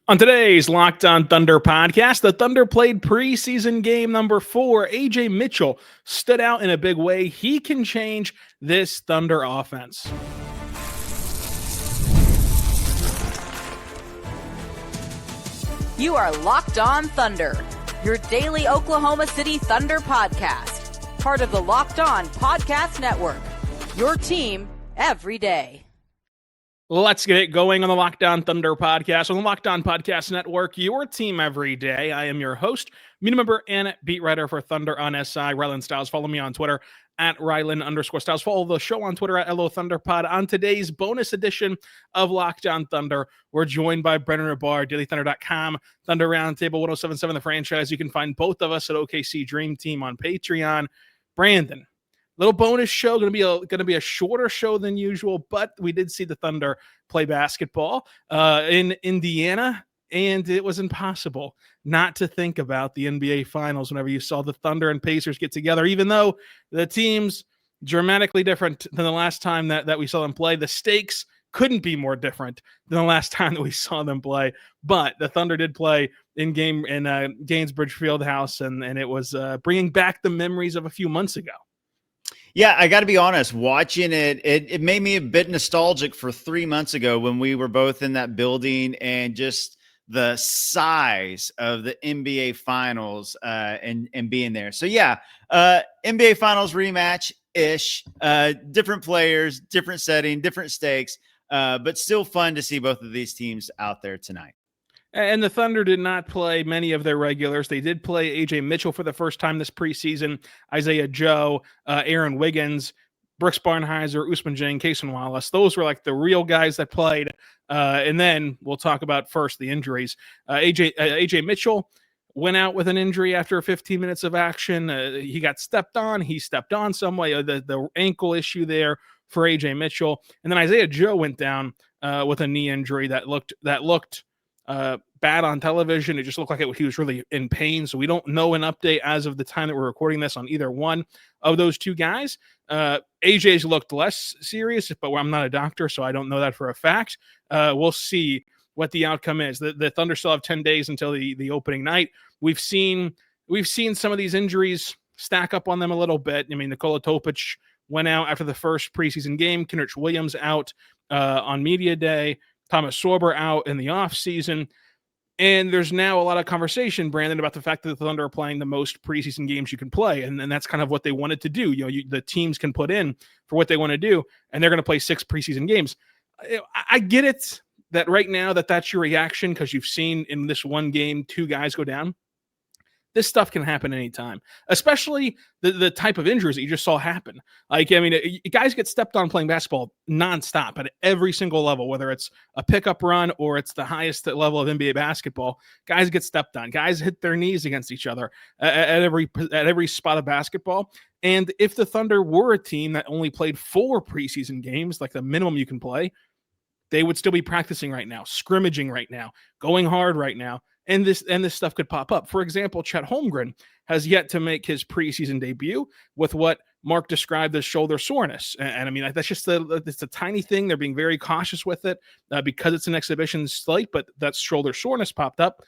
On today's Locked On Thunder podcast, the Thunder played preseason game number 4. AJay Mitchell stood out in a big way. He can change this Thunder offense. You are Locked On Thunder, your daily Oklahoma City Thunder podcast. Part of the Locked On Podcast Network, your team every day. Let's get it going on the Locked On Thunder podcast on the Locked On Podcast Network, your team every day. I am your host, media member, and beat writer for Thunder on SI, Rylan Stiles. Follow me on Twitter at Rylan_Stiles. Follow the show on Twitter at LOThunderPod. On today's bonus edition of Locked On Thunder, we're joined by Brendan Rahbar, DailyThunder.com, Thunder Roundtable 1077, the franchise. You can find both of us at OKC Dream Team on Patreon. Brandon, little bonus show, going to be a shorter show than usual, but we did see the Thunder play basketball in Indiana, and it was impossible not to think about the NBA Finals whenever you saw the Thunder and Pacers get together, even though the teams dramatically different than the last time that we saw them play. The stakes couldn't be more different than the last time that we saw them play, but the Thunder did play in Gainesbridge Fieldhouse, and it was bringing back the memories of a few months ago. Yeah, I got to be honest, watching it made me a bit nostalgic for 3 months ago when we were both in that building and just the size of the NBA Finals and being there. So, yeah, NBA Finals rematch-ish, different players, different setting, different stakes, but still fun to see both of these teams out there tonight. And the Thunder did not play many of their regulars. They did play AJay Mitchell for the first time this preseason, Isaiah Joe, Aaron Wiggins, Brooks Barnhizer, Ousmane Dieng, Cason Wallace. Those were like the real guys that played. And then we'll talk about first the injuries. AJay Mitchell went out with an injury after 15 minutes of action. He got stepped on. He stepped on some way. The ankle issue there for AJay Mitchell. And then Isaiah Joe went down with a knee injury that looked bad on television. It just looked like he was really in pain. So we don't know an update as of the time that we're recording this on either one of those two guys. AJ's looked less serious, but I'm not a doctor, so I don't know that for a fact. We'll see what the outcome is. The Thunder still have 10 days until the opening night. We've seen some of these injuries stack up on them a little bit. I mean, Nikola Topic went out after the first preseason game. Kenrich Williams out on media day. Thomas Sorber out in the offseason. And there's now a lot of conversation, Brandon, about the fact that the Thunder are playing the most preseason games you can play. And that's kind of what they wanted to do. The teams can put in for what they want to do, and they're going to play 6 preseason games. I get it that right now that's your reaction because you've seen in this one game 2 guys go down. This stuff can happen anytime, especially the type of injuries that you just saw happen. Like, I mean, guys get stepped on playing basketball nonstop at every single level, whether it's a pickup run or it's the highest level of NBA basketball. Guys get stepped on. Guys hit their knees against each other at every spot of basketball. And if the Thunder were a team that only played 4 preseason games, like the minimum you can play, they would still be practicing right now, scrimmaging right now, going hard right now. And this stuff could pop up. For example, Chet Holmgren has yet to make his preseason debut with what Mark described as shoulder soreness. And I mean, that's just it's a tiny thing. They're being very cautious with it because it's an exhibition slate, but that shoulder soreness popped up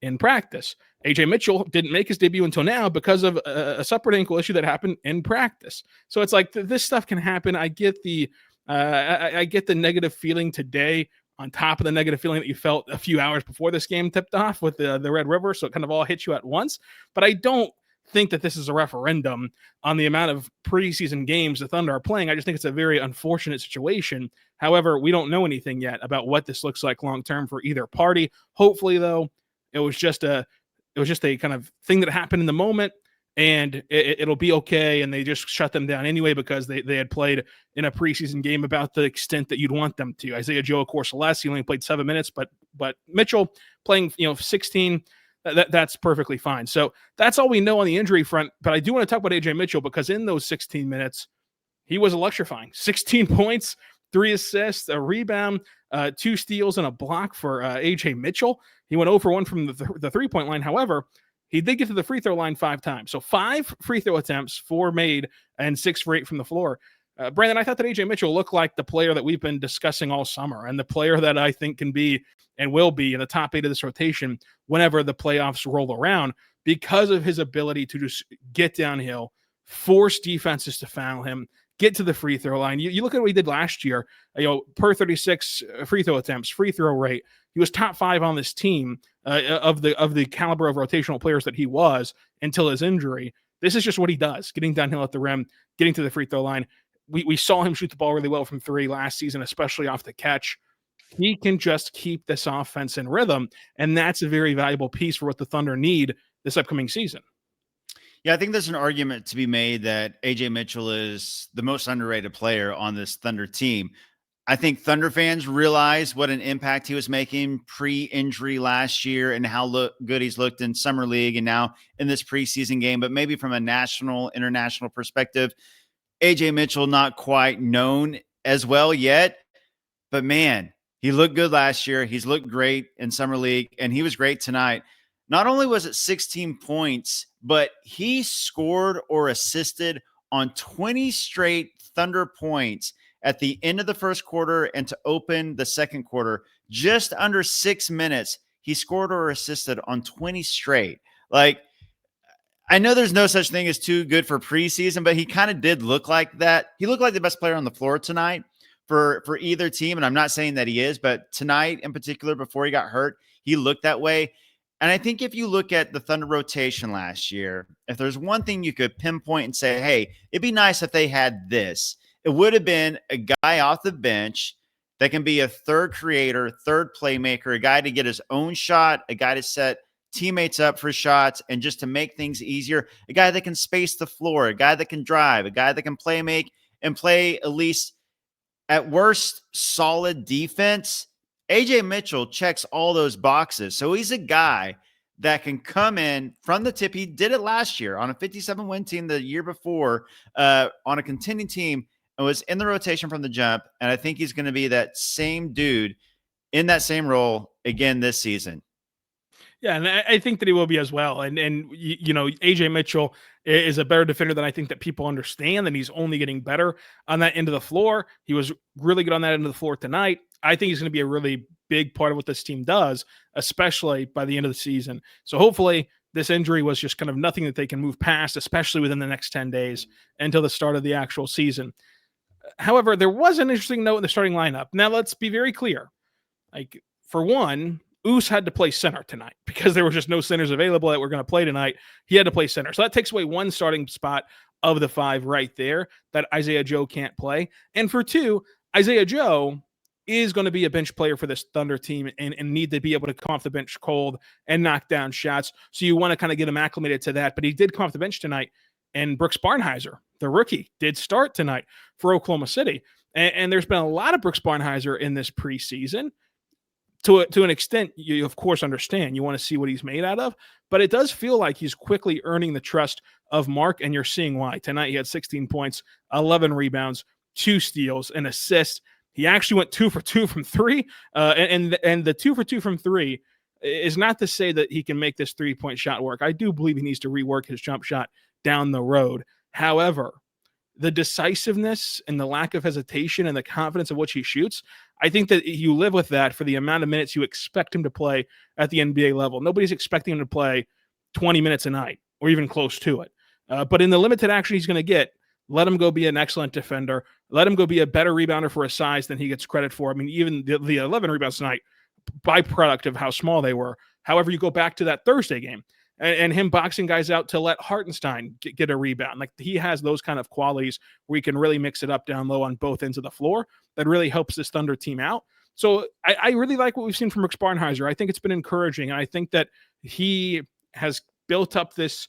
in practice. AJay Mitchell didn't make his debut until now because of a separate ankle issue that happened in practice. So it's like this stuff can happen. I get the negative feeling today on top of the negative feeling that you felt a few hours before this game tipped off with the Red River. So it kind of all hits you at once. But I don't think that this is a referendum on the amount of preseason games the Thunder are playing. I just think it's a very unfortunate situation. However, we don't know anything yet about what this looks like long-term for either party. Hopefully, though, it was just a kind of thing that happened in the moment, and it'll be okay, and they just shut them down anyway because they had played in a preseason game about the extent that you'd want them to. Isaiah Joe, of course, less. He only played 7 minutes, but Mitchell playing 16, that's perfectly fine. So that's all we know on the injury front, but I do want to talk about AJay Mitchell because in those 16 minutes, he was electrifying. 16 points, 3 assists, a rebound, 2 steals, and a block for AJay Mitchell. He went 0 for 1 from the three-point line. However, he did get to the free throw line 5 times. So 5 free throw attempts, 4 made, and 6 for 8 from the floor. Brandon, I thought that AJay Mitchell looked like the player that we've been discussing all summer, and the player that I think can be and will be in the top 8 of this rotation whenever the playoffs roll around, because of his ability to just get downhill, force defenses to foul him, get to the free throw line. You look at what he did last year, per 36 free throw attempts, free throw rate. He was top 5 on this team of the caliber of rotational players that he was until his injury. This is just what he does, getting downhill at the rim, getting to the free throw line. We saw him shoot the ball really well from 3 last season, especially off the catch. He can just keep this offense in rhythm, and that's a very valuable piece for what the Thunder need this upcoming season. Yeah, I think there's an argument to be made that AJay Mitchell is the most underrated player on this Thunder team. I think Thunder fans realize what an impact he was making pre-injury last year and how good he's looked in Summer League and now in this preseason game. But maybe from a national, international perspective, AJay Mitchell not quite known as well yet. But man, he looked good last year. He's looked great in Summer League, and he was great tonight. Not only was it 16 points, but he scored or assisted on 20 straight Thunder points at the end of the first quarter and to open the second quarter. Just under 6 minutes, he scored or assisted on 20 straight. Like, I know there's no such thing as too good for preseason, but he kind of did look like that. He looked like the best player on the floor tonight for either team, and I'm not saying that he is, but tonight in particular, before he got hurt, he looked that way. And I think if you look at the Thunder rotation last year, if there's one thing you could pinpoint and say, hey, it'd be nice if they had this, it would have been a guy off the bench that can be a third creator, third playmaker, a guy to get his own shot, a guy to set teammates up for shots, and just to make things easier, a guy that can space the floor, a guy that can drive, a guy that can play make and play at least at worst solid defense. AJay Mitchell checks all those boxes. So he's a guy that can come in from the tip. He did it last year on a 57-win team the year before on a contending team and was in the rotation from the jump. And I think he's going to be that same dude in that same role again this season. Yeah, and I think that he will be as well. And AJay Mitchell is a better defender than I think that people understand, and he's only getting better on that end of the floor. He was really good on that end of the floor tonight. I think he's going to be a really big part of what this team does, especially by the end of the season. So hopefully this injury was just kind of nothing that they can move past, especially within the next 10 days until the start of the actual season. However, there was an interesting note in the starting lineup. Now, let's be very clear. Like, for one, Oos had to play center tonight because there were just no centers available that were going to play tonight. He had to play center. So that takes away one starting spot of the 5 right there that Isaiah Joe can't play. And for 2, Isaiah Joe is going to be a bench player for this Thunder team and need to be able to come off the bench cold and knock down shots. So you want to kind of get him acclimated to that. But he did come off the bench tonight. And Brooks Barnhizer, the rookie, did start tonight for Oklahoma City. And there's been a lot of Brooks Barnhizer in this preseason. To an extent, you of course understand you want to see what he's made out of, but it does feel like he's quickly earning the trust of Mark, and you're seeing why. Tonight he had 16 points, 11 rebounds, 2 steals, an assist. He actually went 2 for 2 from 3, and the 2 for 2 from 3 is not to say that he can make this 3-point shot work. I do believe he needs to rework his jump shot down the road. However, the decisiveness and the lack of hesitation and the confidence of which he shoots, I think that you live with that for the amount of minutes you expect him to play at the NBA level. Nobody's expecting him to play 20 minutes a night or even close to it. But in the limited action he's going to get, let him go be an excellent defender. Let him go be a better rebounder for his size than he gets credit for. I mean, even the 11 rebounds tonight, byproduct of how small they were. However, you go back to that Thursday game and him boxing guys out to let Hartenstein get a rebound. Like, he has those kind of qualities where he can really mix it up down low on both ends of the floor. That really helps this Thunder team out. So I really like what we've seen from Brooks Barnhizer. I think it's been encouraging. And I think that he has built up this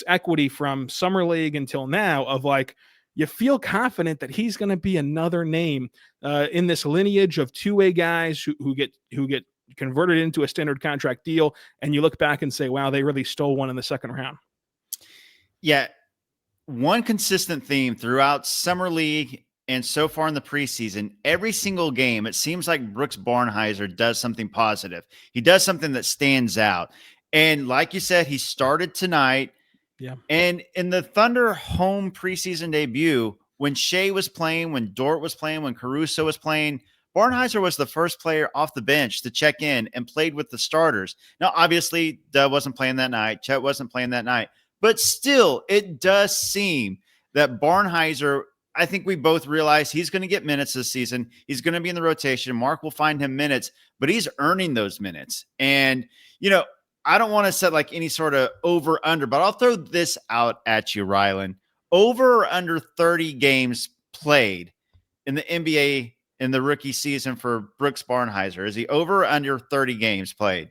equity from Summer League until now of, like, you feel confident that he's going to be another name in this lineage of two-way guys who get converted into a standard contract deal, and you look back and say, wow, they really stole one in the second round. Yeah. One consistent theme throughout Summer League and so far in the preseason, every single game, it seems like Brooks Barnhizer does something positive. He does something that stands out. And like you said, he started tonight. Yeah. And in the Thunder home preseason debut, when Shea was playing, when Dort was playing, when Caruso was playing, Barnheiser was the first player off the bench to check in and played with the starters. Now, obviously, Dub wasn't playing that night. Chet wasn't playing that night. But still, it does seem that Barnheiser, I think we both realize he's going to get minutes this season. He's going to be in the rotation. Mark will find him minutes, but he's earning those minutes. And, I don't want to set like any sort of over under, but I'll throw this out at you, Rylan. Over or under 30 games played in the NBA in the rookie season for Brooks Barnhizer? Is he over or under 30 games played?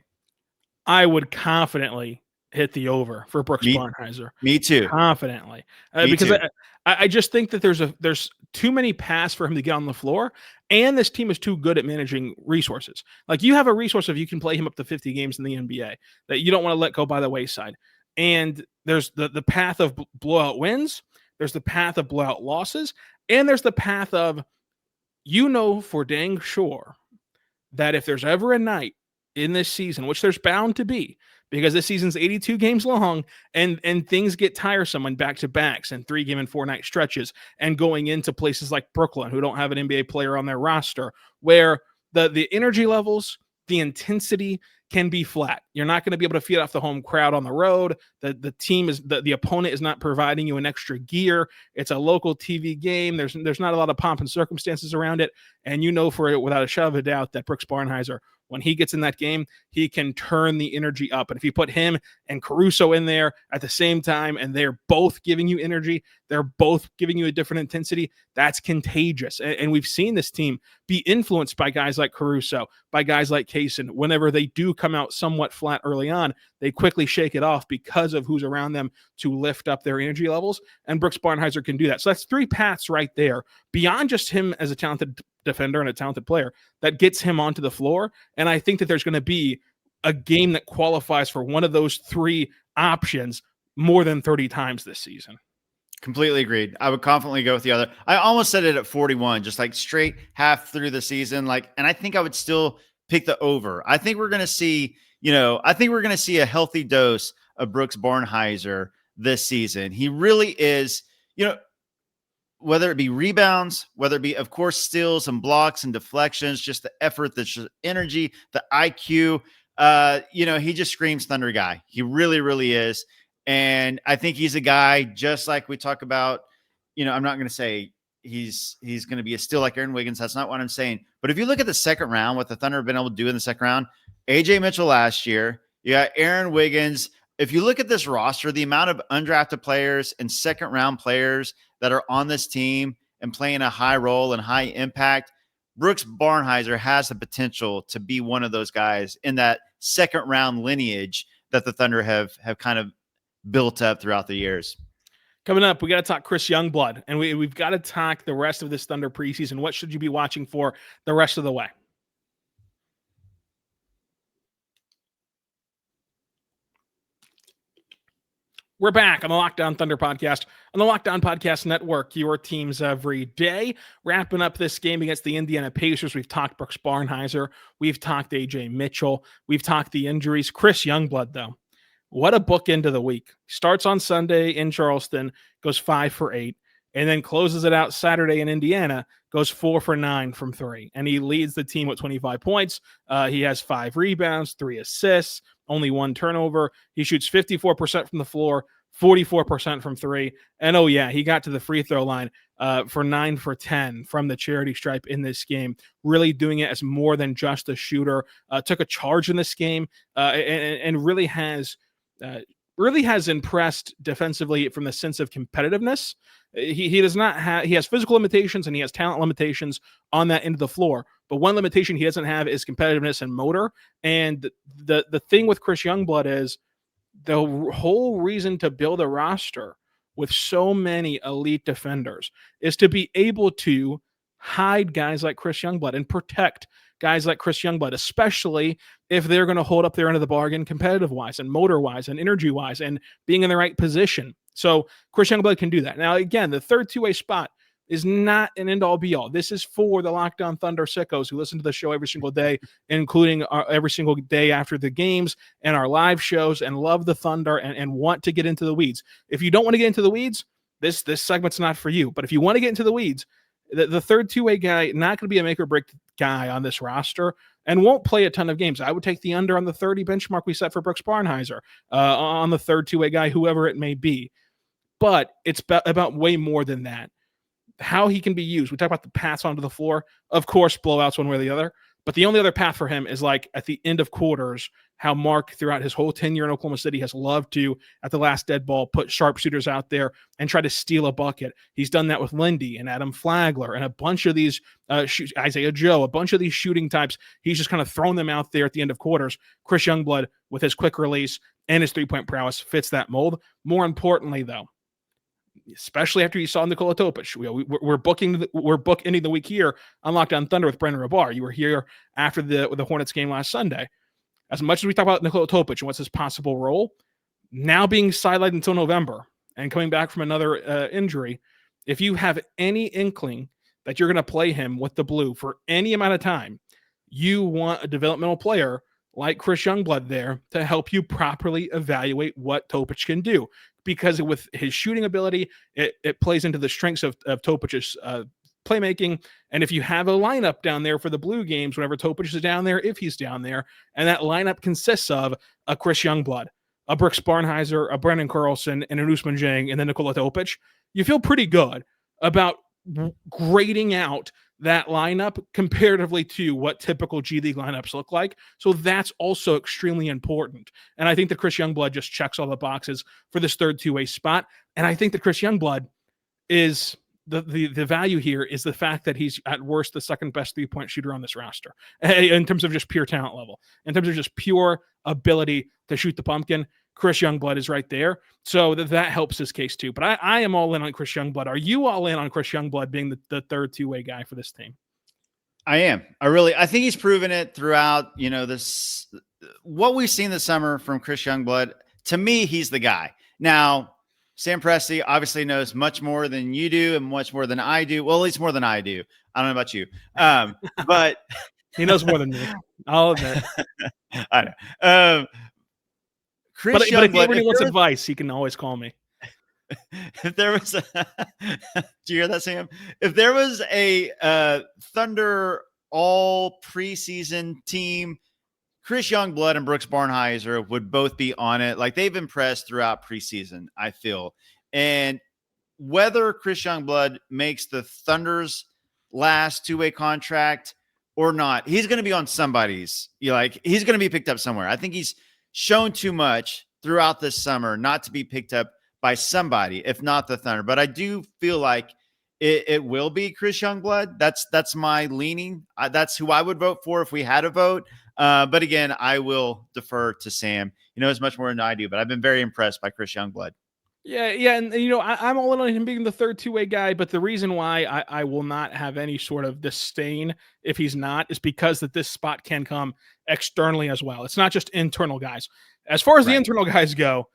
I would confidently hit the over for Brooks Barnhizer. Me too. Confidently. Because I just think that there's too many paths for him to get on the floor, and this team is too good at managing resources. Like, you have a resource if you can play him up to 50 games in the NBA that you don't want to let go by the wayside. And there's the path of blowout wins, there's the path of blowout losses, and there's the path of, for dang sure that if there's ever a night in this season, which there's bound to be, because this season's 82 games long, and things get tiresome on back-to-backs and 3-game and 4-night stretches, and going into places like Brooklyn, who don't have an NBA player on their roster, where the energy levels, the intensity can be flat. You're not going to be able to feed off the home crowd on the road. The team is the opponent is not providing you an extra gear. It's a local TV game. There's not a lot of pomp and circumstances around it. And for it without a shadow of a doubt that Brooks Barnhizer, when he gets in that game, he can turn the energy up. And if you put him and Caruso in there at the same time, and they're both giving you energy, they're both giving you a different intensity, that's contagious. And we've seen this team be influenced by guys like Caruso, by guys like Kaysen. Whenever they do come out somewhat flat early on, they quickly shake it off because of who's around them to lift up their energy levels. And Brooks Barnhizer can do that. So that's 3 paths right there, beyond just him as a talented defender and a talented player, that gets him onto the floor. And I think that there's going to be a game that qualifies for one of those 3 options more than 30 times this season. Completely agreed. I would confidently go with the other. I almost said it at 41, just like straight half through the season. And I think I would still pick the over. I think we're going to see, a healthy dose of Brooks Barnhizer this season. He really is, whether it be rebounds, whether it be, of course, steals and blocks and deflections, just the effort, the energy, the IQ, he just screams Thunder guy. He really, really is. And I think he's a guy, just like we talk about, I'm not going to say he's going to be a steal like Aaron Wiggins. That's not what I'm saying. But if you look at the second round, what the Thunder have been able to do in the second round, AJay Mitchell last year, you got Aaron Wiggins. If you look at this roster, the amount of undrafted players and second round players that are on this team and playing a high role and high impact, Brooks Barnhizer has the potential to be one of those guys in that second round lineage that the Thunder have kind of built up throughout the years. Coming up, we got to talk Chris Youngblood, and we've got to talk the rest of this Thunder preseason. What should you be watching for the rest of the way? We're back on the Lockdown Thunder podcast, on the Lockdown Podcast Network, your teams every day. Wrapping up this game against the Indiana Pacers, we've talked Brooks Barnhizer, we've talked AJay Mitchell, we've talked the injuries. Chris Youngblood, though, what a bookend of the week. Starts on Sunday in Charleston, goes 5 for 8, and then closes it out Saturday in Indiana, goes 4 for 9 from 3. And he leads the team with 25 points. He has 5 rebounds, 3 assists, only 1 turnover. He shoots 54% from the floor, 44% from 3. And he got to the free throw line for 9 for 10 from the charity stripe in this game, really doing it as more than just a shooter. Took a charge in this game and really has impressed defensively from the sense of competitiveness. He does not have, he has physical limitations and he has talent limitations on that end of the floor. But one limitation he doesn't have is competitiveness and motor. And the thing with Chris Youngblood is the whole reason to build a roster with so many elite defenders is to be able to hide guys like Chris Youngblood and protect guys like Chris Youngblood, especially if they're going to hold up their end of the bargain competitive-wise and motor-wise and energy-wise and being in the right position. So Chris Youngblood can do that. Now, again, the third two-way spot is not an end-all be-all. This is for the Lockdown Thunder sickos who listen to the show every single day, including every single day after the games and our live shows, and love the Thunder and want to get into the weeds. If you don't want to get into the weeds, this segment's not for you. But if you want to get into the weeds, the third two-way guy, not going to be a make or break guy on this roster and won't play a ton of games. I would take the under on the 30 benchmark we set for Brooks Barnhizer on the third two-way guy, whoever it may be. But it's about way more than that. How he can be used. We talk about the paths onto the floor. Of course, blowouts one way or the other. But the only other path for him is like at the end of quarters, how Mark throughout his whole tenure in Oklahoma City has loved to, at the last dead ball, put sharpshooters out there and try to steal a bucket. He's done that with Lindy and Adam Flagler and a bunch of these Isaiah Joe, a bunch of these shooting types. He's just kind of thrown them out there at the end of quarters. Chris Youngblood, with his quick release and his three-point prowess, fits that mold. More importantly, though, especially after you saw Nikola Topic. We're bookending the week here on Lockdown Thunder with Brandon Rahbar. You were here after the Hornets game last Sunday. As much as we talk about Nikola Topic and what's his possible role, now being sidelined until November and coming back from another injury, if you have any inkling that you're going to play him with the blue for any amount of time, you want a developmental player like Chris Youngblood there to help you properly evaluate what Topic can do. Because with his shooting ability, it plays into the strengths of Topic's playmaking. And if you have a lineup down there for the blue games, whenever Topic is down there, if he's down there, and that lineup consists of a Chris Youngblood, a Brooks Barnhizer, a Brendan Carlson, and an Ousmane Dieng, and then Nikola Topic, you feel pretty good about grading out that lineup comparatively to what typical G League lineups look like. So that's also extremely important. And I think that Chris Youngblood just checks all the boxes for this third two-way spot. And I think that Chris Youngblood is the value here is the fact that he's at worst the second best three-point shooter on this roster in terms of just pure talent level. In terms of just pure ability to shoot the pumpkin, Chris Youngblood is right there. So that helps his case too. But I am all in on Chris Youngblood. Are you all in on Chris Youngblood being the third two-way guy for this team? I am. I think he's proven it throughout, this, what we've seen this summer from Chris Youngblood. To me, he's the guy. Now, Sam Presti obviously knows much more than you do and much more than I do. Well, at least more than I do. I don't know about you. But he knows more than me. I'll admit. I know. But if he ever wants advice, he can always call me. If there was do you hear that, Sam? If there was a Thunder all preseason team, Chris Youngblood and Brooks Barnhizer would both be on it. Like, they've impressed throughout preseason, I feel. And whether Chris Youngblood makes the Thunder's last two-way contract or not, he's going to be on somebody's. He's going to be picked up somewhere. I think he's shown too much throughout this summer not to be picked up by somebody, if not the Thunder. But I do feel like it will be Chris Youngblood. That's my leaning. That's who I would vote for if we had a vote. But again, I will defer to Sam. He knows much more than I do, but I've been very impressed by Chris Youngblood. Yeah, and I'm all in on him being the third two-way guy, but the reason why I will not have any sort of disdain if he's not is because that this spot can come externally as well. It's not just internal guys. As far as the internal guys go,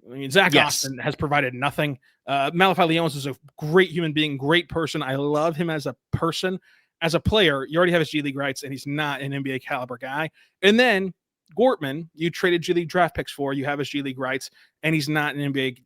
I mean, Zach Austin has provided nothing. Malachi Leones is a great human being, great person. I love him as a person. As a player, you already have his G League rights, and he's not an NBA caliber guy. And then Gortman, you traded G League draft picks for. You have his G League rights, and he's not an NBA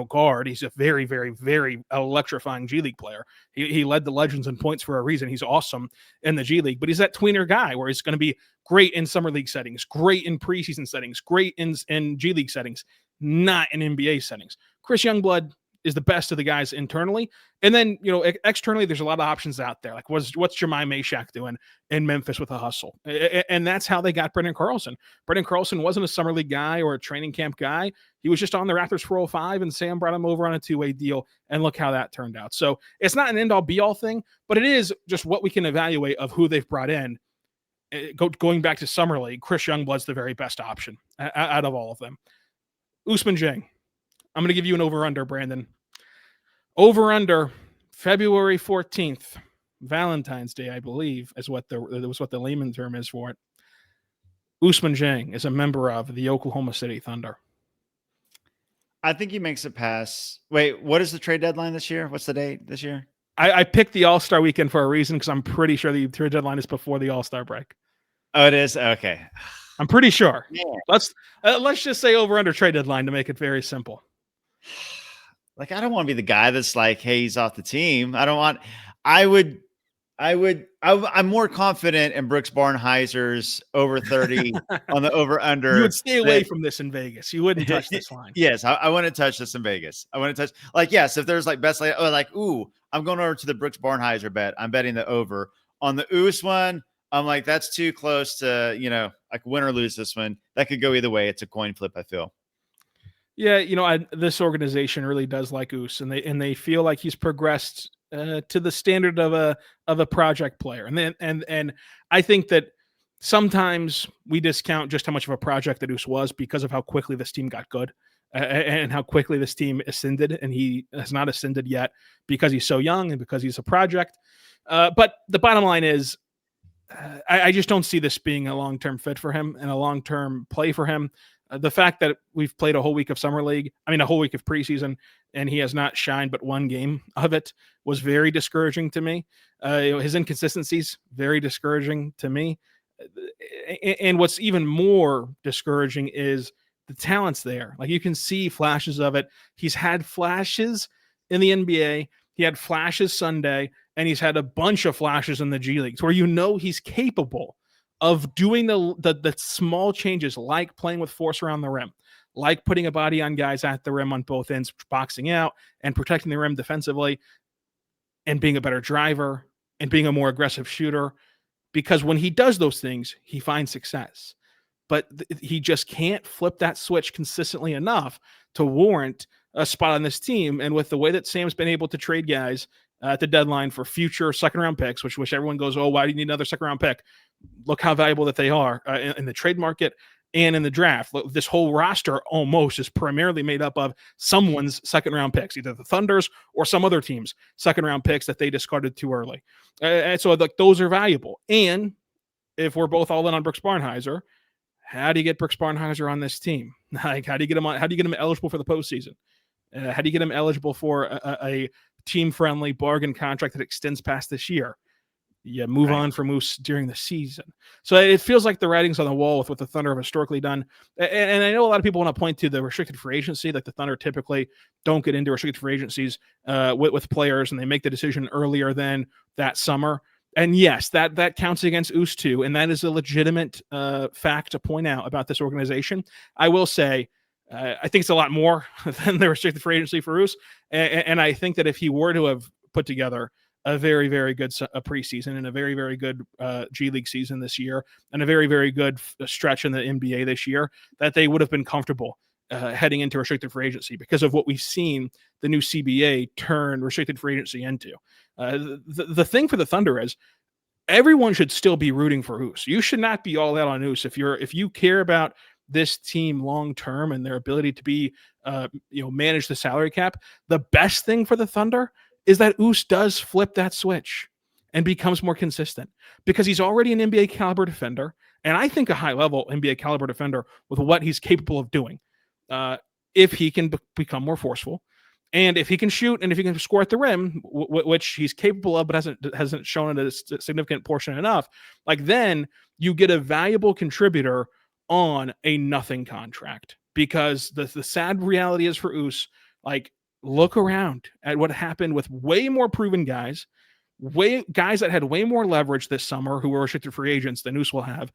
guard. He's a very, very, very electrifying G League player. He led the Legends in points for a reason. He's awesome in the G League, but he's that tweener guy where he's going to be great in summer league settings, great in preseason settings, great in G League settings, not in NBA settings. Chris Youngblood is the best of the guys internally. And then, externally, there's a lot of options out there. Like what's Jemai Meshack doing in Memphis with a hustle? And that's how they got Brendan Carlson. Brendan Carlson wasn't a summer league guy or a training camp guy. He was just on the Raptors 405, and Sam brought him over on a two-way deal, and look how that turned out. So it's not an end-all be-all thing, but it is just what we can evaluate of who they've brought in. Going back to summer league, Chris Youngblood's the very best option out of all of them. Ousmane Dieng. I'm going to give you an over-under, Brandon. Over-under, February 14th, Valentine's Day, I believe, is what the layman term is for it. Ousmane Dieng is a member of the Oklahoma City Thunder. I think he makes it past. Wait, what is the trade deadline this year? What's the date this year? I picked the All-Star weekend for a reason because I'm pretty sure the trade deadline is before the All-Star break. Oh, it is? Okay. I'm pretty sure. Yeah. Let's just say over-under trade deadline to make it very simple. like, I don't want to be the guy that's like, hey, he's off the team. I'm more confident in Brooks Barnheiser's over 30 on the over under. You would stay away from this in Vegas. You wouldn't touch this line. Yes, I want to touch this in Vegas. I want to touch, like, yes, if there's like best, like, ooh, I'm going over to the Brooks Barnhizer bet. I'm betting the over on the Oos one. I'm like, that's too close to, like win or lose this one. That could go either way. It's a coin flip, I feel. Yeah, this organization really does like Oos, and they feel like he's progressed to the standard of a project player. And I think that sometimes we discount just how much of a project that Oos was because of how quickly this team got good and how quickly this team ascended, and he has not ascended yet because he's so young and because he's a project. But the bottom line is, I just don't see this being a long-term fit for him and a long-term play for him. The fact that we've played a whole week of summer league, a whole week of preseason, and he has not shined but one game of it was very discouraging to me. His inconsistencies, very discouraging to me. And what's even more discouraging is the talent's there. Like, you can see flashes of it. He's had flashes in the NBA. He had flashes Sunday, and he's had a bunch of flashes in the G League where he's capable of doing the small changes, like playing with force around the rim, like putting a body on guys at the rim on both ends, boxing out and protecting the rim defensively, and being a better driver and being a more aggressive shooter. Because when he does those things, he finds success. But he just can't flip that switch consistently enough to warrant a spot on this team. And with the way that Sam's been able to trade guys at the deadline for future second-round picks, which everyone goes, oh, why do you need another second-round pick? Look how valuable that they are in the trade market and in the draft. This whole roster almost is primarily made up of someone's second-round picks, either the Thunder's or some other team's second-round picks that they discarded too early. And so those are valuable. And if we're both all in on Brooks Barnhizer, how do you get Brooks Barnhizer on this team? Like, how do you get him eligible for the postseason? How do you get him eligible for a team-friendly bargain contract that extends past this year? You move on from Moose during the season. So it feels like the writing's on the wall with what the Thunder have historically done. And I know a lot of people want to point to the restricted free agency. Like, the Thunder typically don't get into restricted free agencies with players, and they make the decision earlier than that summer. And yes, that counts against Oos too, and that is a legitimate fact to point out about this organization. I will say, I think it's a lot more than the restricted free agency for Oos, and I think that if he were to have put together a very, very good preseason and a very, very good G League season this year and a very, very good stretch in the NBA this year, that they would have been comfortable heading into restricted free agency because of what we've seen the new CBA turn restricted free agency into. The thing for the Thunder is everyone should still be rooting for Oos. You should not be all out on Oos if you care about this team long term and their ability to be manage the salary cap. The best thing for the Thunder is that Oos does flip that switch and becomes more consistent because he's already an NBA caliber defender, and I think a high level NBA caliber defender with what he's capable of doing. If he can become more forceful, and if he can shoot, and if he can score at the rim, which he's capable of, but hasn't shown it a significant portion enough, like, then you get a valuable contributor on a nothing contract. Because the sad reality is for Oos, like, look around at what happened with way more proven guys that had way more leverage this summer who were restricted free agents than Oos will have.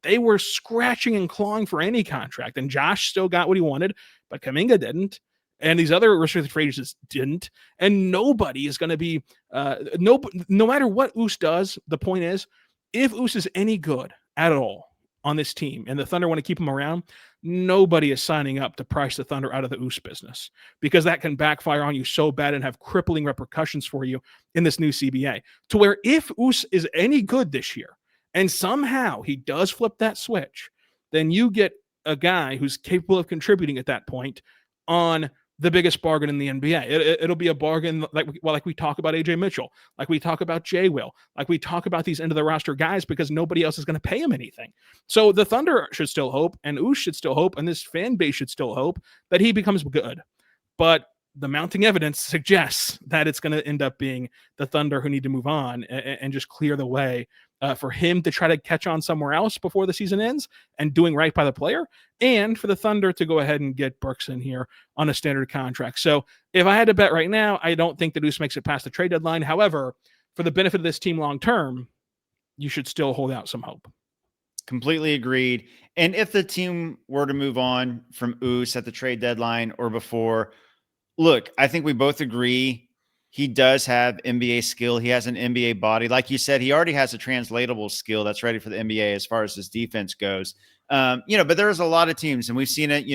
They were scratching and clawing for any contract, and Josh still got what he wanted, but Kuminga didn't, and these other restricted free agents didn't, and nobody is going to be no matter what Oos does. The point is, if Oos is any good at all on this team and the Thunder want to keep him around, nobody is signing up to price the Thunder out of the Oos business, because that can backfire on you so bad and have crippling repercussions for you in this new CBA. To where if Oos is any good this year and somehow he does flip that switch, then you get a guy who's capable of contributing at that point on the biggest bargain in the NBA. It'll be a bargain like we talk about AJay Mitchell, like we talk about Jay Will, like we talk about these end of the roster guys, because nobody else is going to pay him anything. So the Thunder should still hope, and Oos should still hope, and this fan base should still hope that he becomes good. But the mounting evidence suggests that it's going to end up being the Thunder who need to move on and just clear the way for him to try to catch on somewhere else before the season ends and doing right by the player, and for the Thunder to go ahead and get Brooks in here on a standard contract. So if I had to bet right now, I don't think that Ouse makes it past the trade deadline. However, for the benefit of this team long term, you should still hold out some hope. Completely agreed. And if the team were to move on from Ouse at the trade deadline or before, look, I think we both agree he does have NBA skill. He has an NBA body. Like you said, he already has a translatable skill that's ready for the NBA as far as his defense goes. But there's a lot of teams, and we've seen it,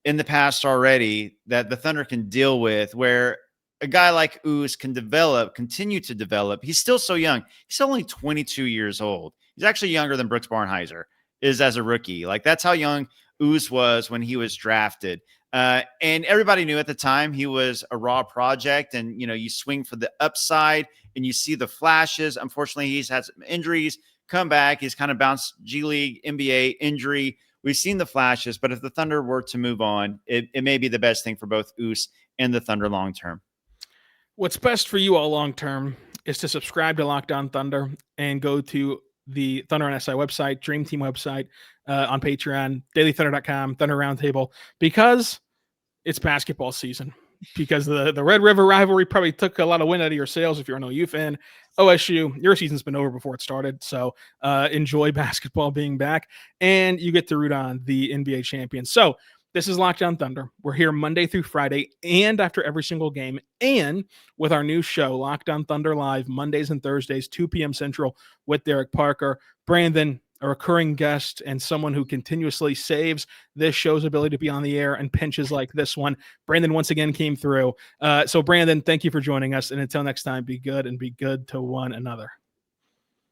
in the past already, that the Thunder can deal with, where a guy like Ouse can continue to develop. He's still so young. He's only 22 years old. He's actually younger than Brooks Barnhizer is as a rookie. Like, that's how young Ouse was when he was drafted. And everybody knew at the time he was a raw project, and, you swing for the upside and you see the flashes. Unfortunately, he's had some injuries, come back. He's kind of bounced G League, NBA injury. We've seen the flashes, but if the Thunder were to move on, it may be the best thing for both Ouse and the Thunder long-term. What's best for you all long-term is to subscribe to Locked On Thunder and go to the Thunder on SI website, Dream Team website, on Patreon, dailythunder.com, Thunder Roundtable, because it's basketball season. Because the Red River rivalry probably took a lot of wind out of your sails if you're an OU fan. OSU, your season's been over before it started, so enjoy basketball being back, and you get to root on the NBA champions. So this is Locked On Thunder. We're here Monday through Friday and after every single game, and with our new show, Locked On Thunder Live, Mondays and Thursdays, 2 p.m. Central, with Derek Parker. Brandon, a recurring guest and someone who continuously saves this show's ability to be on the air and pinches like this one. Brandon once again came through. So Brandon, thank you for joining us. And until next time, be good and be good to one another.